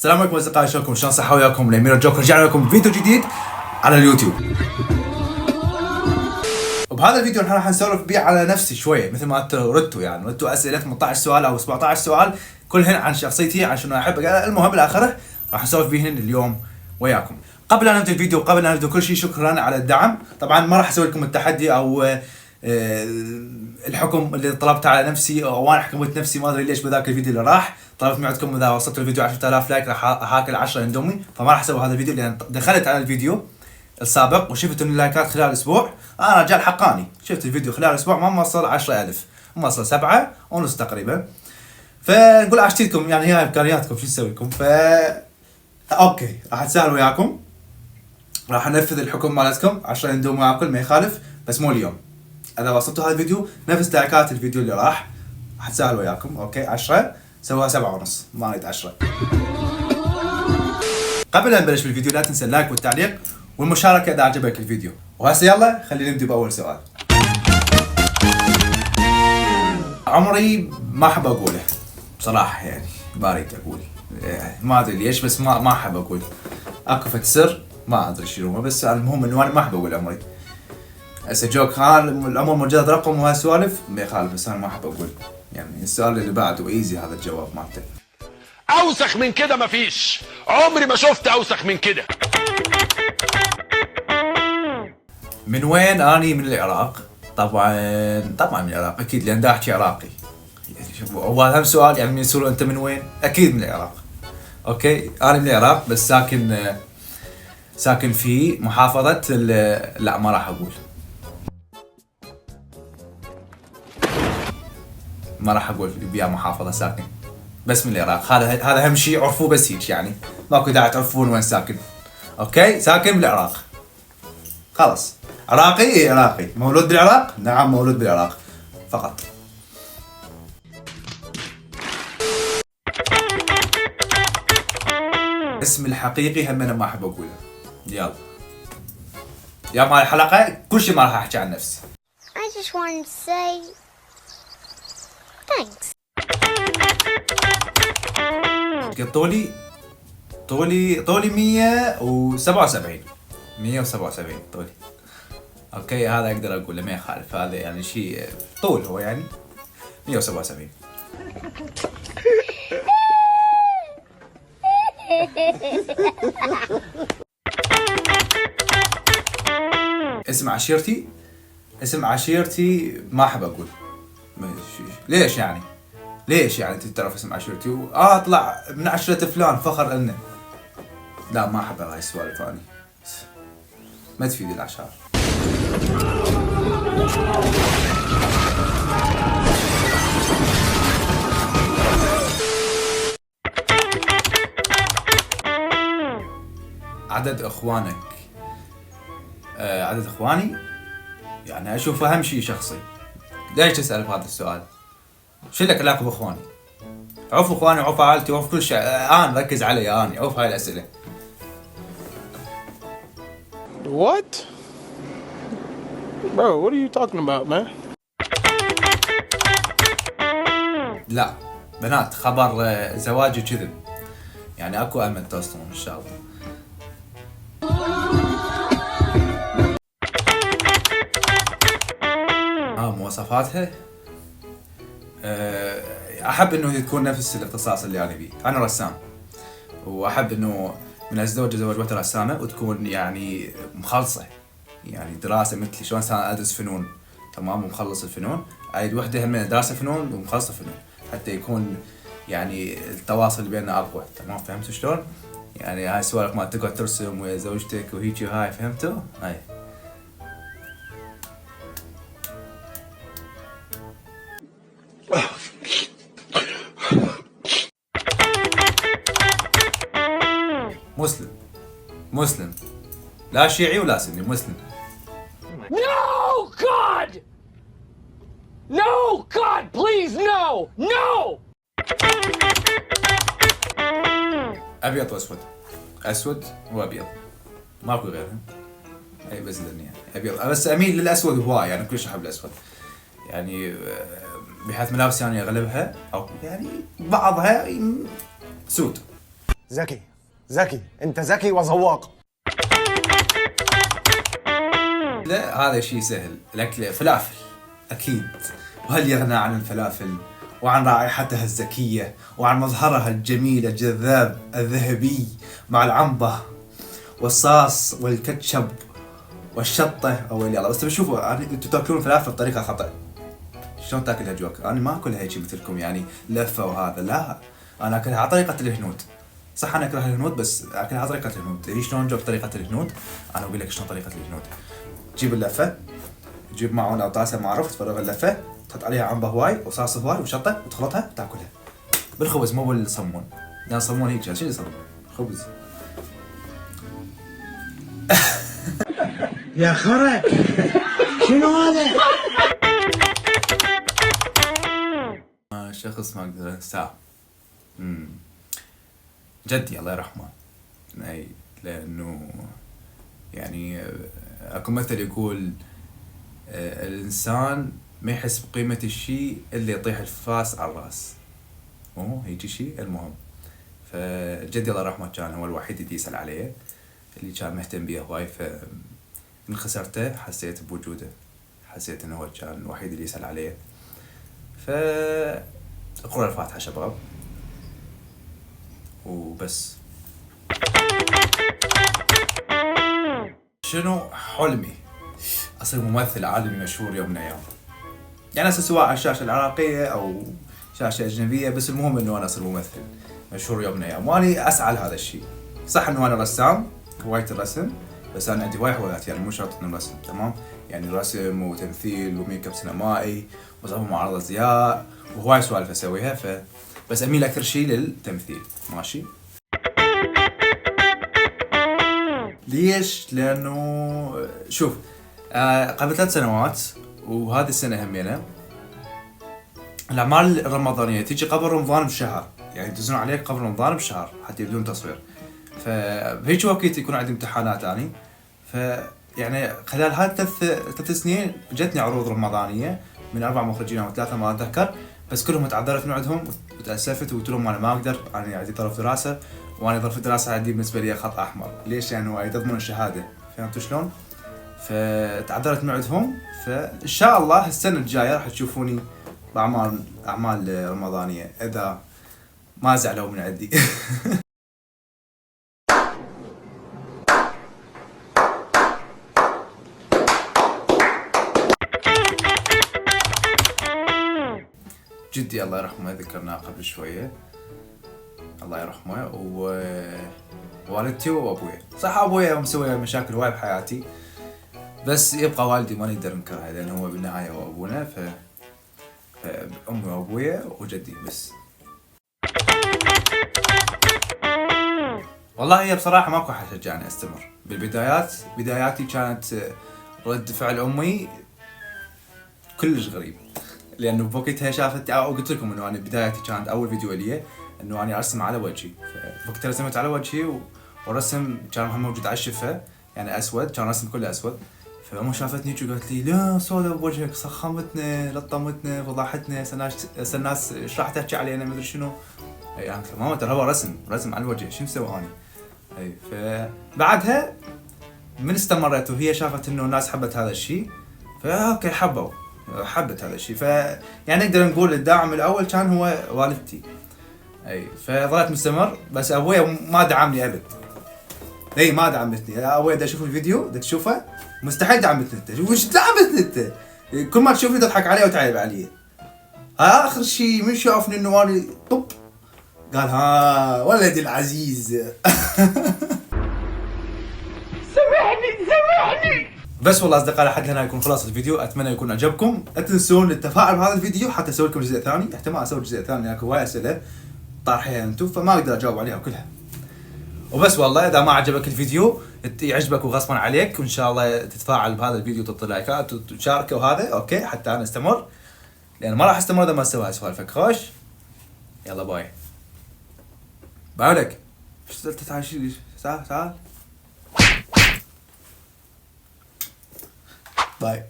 السلام عليكم اصدقائي، شلونكم؟ شلون صحة وياكم؟ الامير الجوكر رجعنا لكم فيديو جديد على اليوتيوب. وبهذا الفيديو راح نسولف بيه على نفسي شويه، مثل ما انتم ردتوا اسئله 18 سؤال او 17 سؤال كلهن عن شخصيتي، عن شنو احب. المهم بالاخره راح نسولف بيهن اليوم وياكم. قبل ان نبدا الفيديو، قبل ان نبدا كل شيء، شكرا على الدعم. طبعا ما راح اسوي لكم التحدي او الحكم اللي طلبته على نفسي، او انا حكمت نفسي ما ادري ليش بذاك الفيديو اللي راح طلبت من عندكم اذا وصلت الفيديو 10000 لايك راح هاكل 10 اندومي، فما راح اسوي هذا الفيديو لان دخلت على الفيديو السابق وشفت ان اللايكات خلال اسبوع، انا رجال حقاني، شفت الفيديو خلال اسبوع ما وصل 10000، ما وصل 7.5 تقريبا. فنقول اشتريكم، يعني هي امكانياتكم، شو نسوي لكم؟ اوكي راح اتساهل وياكم، راح انفذ الحكم مالتكم 10 اندومي واكل ما يخالف، بس مو اليوم. اذا وصلتوا هذا الفيديو نفس لايكات الفيديو اللي راح اتساهل وياكم. اوكي 10 سوى 7.5، ما اريد 10. قبل ان نبلش بالفيديو لا تنسى اللايك والتعليق والمشاركه اذا عجبك الفيديو. وهسه يلا خلينا نبدا باول سؤال. عمري ما احب اقوله بصراحه، يعني ما اريد اقول، ما ادري ليش، بس ما احب اقول. اكو فد سر ما ادري شنو، بس المهم انه انا ما احب اقول عمري. هسه جوك العمر مجرد رقم وهالسوالف ما يخالف، بس انا ما احب اقول. يعني السؤال اللي بعده ايزي، هذا الجواب مالته اوسخ من كده مفيش، عمري ما شفت اوسخ من كده. من وين؟ اني من العراق. طبعا من العراق اكيد، لان دا احكي عراقي. هو اهم سؤال، يعني من يسألوا انت من وين؟ اكيد من العراق. اوكي انا من العراق، بس ساكن في محافظة لا ما راح اقول، ما راح اقول بيا محافظة ساكن، بس من العراق. هذا اهم شيء عرفوه، بس هيك يعني ماكو داعي تعرفون وين ساكن. اوكي ساكن بالعراق خلاص. عراقي؟ اي عراقي. مولود بالعراق؟ نعم مولود بالعراق فقط. اسمي الحقيقي هم انا ما احب اقوله. يلا يا مال الحلقة كل شيء ما راح احكي عن نفسي. I just wanted to say thanks. طولي 177 طولي. اوكي هذا اقدر اقوله ما يخالف، هذا يعني شيء طول، هو يعني 177. اسم عشيرتي ما احب اقول. ليش يعني انت تعرف اسم عشيرتي؟ اطلع من عشرة فلان فخر انه، لا ما احب هاي السوالف، اني ما تفيد الاشعار. عدد اخوانك؟ عدد اخواني يعني اشوف اهم شيء شخصي. ليش تسأل بهذا السؤال؟ شو لك علاقة باخواني؟ عوف اخواني، عوف عائلتي، عوف كل شيء. انا ركز علي، اني عوف هاي الاسئلة. What? Bro, what are you talking about, man? لا بنات، خبر زواجي كذب، يعني اكو امل توصلون ان شاء الله. مواصفاتها احب انه تكون نفس الاختصاص اللي انا بيه. انا رسام، واحب انه من ازدوج وحده رسامه وتكون يعني مخلصه، يعني دراسه مثلي، شلون انا ادرس فنون تمام ومخلص الفنون، اريد وحده هم دراسه فنون ومخلصه فنون، حتى يكون يعني التواصل بيننا اقوى. تمام فهمتوا شلون؟ يعني هاي السوالف ما تقعد ترسم ويا زوجتك وهيجي وهاي، فهمتوا؟ هاي مسلم لا شيعي ولا سني، مسلم. No God! No God, please no! No! ابيض واسود، اسود وابيض، ماكو غيرها. اي بس ذني ابيض، بس اميل للاسود هواي، يعني كلش احب الاسود، يعني بحيث ملابسي يعني اغلبها او يعني بعضها سود. ذكي انت ذكي وذواق. لا هذا شيء سهل. الاكل فلافل اكيد، وهل يغنى عن الفلافل وعن رائحتها الزكيه وعن مظهرها الجميل الجذاب الذهبي مع العنبه والصاص والكاتشب والشطه. او يلا بس بشوفوا انتم تاكلون فلافل بطريقه خطا. شلون تاكلها جوك؟ انا ما اكلها هيك مثلكم يعني لفه وهذا، لا انا اكلها على طريقه الهنود. صح انا اكره الهنود بس اكلها على طريقه الهنود. هي شلون جوك طريقه الهنود؟ انا اقول لك شلون طريقه الهنود. تجيب اللفه، تجيب معونه او طاسه ما اعرف، تفرغ اللفه، تحط عليها عنبه هواي وصاص هواي وشطه وتخلطها وتاكلها بالخبز مو بالصمون. لا صمون هيك شو يصير خبز. يا خرا شنو هذا؟ شخص ما اقدر انساه. جدي الله يرحمه. اي لانه يعني اكو مثل يقول الانسان ما يحس بقيمة الشيء الا يطيح الفاس على الراس. هيجي شيء. المهم فجدي الله يرحمه كان هو الوحيد اللي يسأل عليه، اللي كان مهتم بيه هواي. فمن خسرته حسيت بوجوده، حسيت انه هو كان الوحيد اللي يسأل عليه. اقرأ الفاتحة شباب وبس. شنو حلمي؟ أصير ممثل عالمي مشهور يوم من الأيام. يعني سواء على الشاشة العراقية أو شاشة أجنبية، بس المهم إنه أنا أصير ممثل مشهور يوم من الأيام، وأني أسعى لهذا الشيء. صح إنه أنا رسام، هواية الرسم، بس أنا عندي هواي هوايات يعني مو شرط إنه رسم، تمام؟ يعني رسم وتمثيل وميك اب سينمائي وصور معارضة أزياء وهواي سوالف أسويها. بس أميل أكثر شيء للتمثيل. ماشي؟ ليش؟ لأنه شوف قبل 3 سنوات وهذه السنة همينة الأعمال الرمضانية تيجي قبل رمضان بشهر، يعني يدزون عليك قبل رمضان بشهر حتى يبدون تصوير. فبهيك وقت يكون عندي امتحانات يعني. يعني خلال هاي 3 سنين جتني عروض رمضانية من 4 مخرجين أو 3 ما أتذكر، بس كلهم تعذرت من عندهم وتأسفت وقلت لهم أنا ما أقدر، أنا عندي ظرف دراسة، وأنا ظرف الدراسة عندي بالنسبة لي خط أحمر. ليش؟ يعني هو تضمن الشهادة، فهمتوا شلون؟ فتعذرت من عندهم. فإن شاء الله السنة الجاية راح تشوفوني بأعمال رمضانية إذا ما زعلوا من عندي. جدي الله يرحمه ذكرناه قبل شوية، الله يرحمه، ووالدتي وابوي. صح ابوي مسوي مشاكل هواي بحياتي، بس يبقى والدي ما نقدر ننكرها لأنه هو بالنهاية هو ابونا. فأمي وابويا وجدي بس. والله هي بصراحة ماكو حد شجعني استمر. بداياتي كانت رد فعل امي كلش غريب، لانه بوقتها شافت قلت لكم انه انا بدايتي كانت اول فيديو لي انه انا ارسم على وجهي. فوقتها رسمت على وجهي والرسم كان هم موجود على الشفه يعني اسود، كان رسم كله اسود. فامي شافتني وقالت لي لا سودا بوجهك، سخمتنا لطمتنا فضحتنا، الناس ايش راح تحكي علينا ما ادري شنو. اي قلت ماما ترى هو رسم على الوجه، شو مسوي اني؟ اي فبعدها من استمرت وهي شافت انه الناس حبت هذا الشيء، فاوكي حبت هذا الشيء. يعني نقدر نقول الداعم الاول كان هو والدتي. اي فظلت مستمر، بس ابويا ما دعمني ابد. اي ما دعمتني. ابويا دا اشوف الفيديو دا تشوفه مستحيل دعمتني انت. وش دعمتني انت؟ كل ما تشوفني تضحك علي وتعيب علي. اخر شيء من شافني انه اني طب قال ها ولدي العزيز. سامحني. بس والله اصدقائي لحد هنا يكون خلاص الفيديو، اتمنى يكون عجبكم. لا تنسون التفاعل بهذا الفيديو حتى اسوي لكم جزء ثاني. احتمال اسوي جزء ثاني لان هواي اسئله طارحيها انتم فما اقدر اجاوب عليها كلها. وبس والله اذا ما عجبك الفيديو يعجبك وغصبا عليك، وان شاء الله تتفاعل بهذا الفيديو وتعطي لايكات وتشاركه وهذا اوكي حتى انا استمر، لان ما راح استمر اذا ما اسوي هاي سوالفك. خوش يلا باي. باي لك. تعال باي.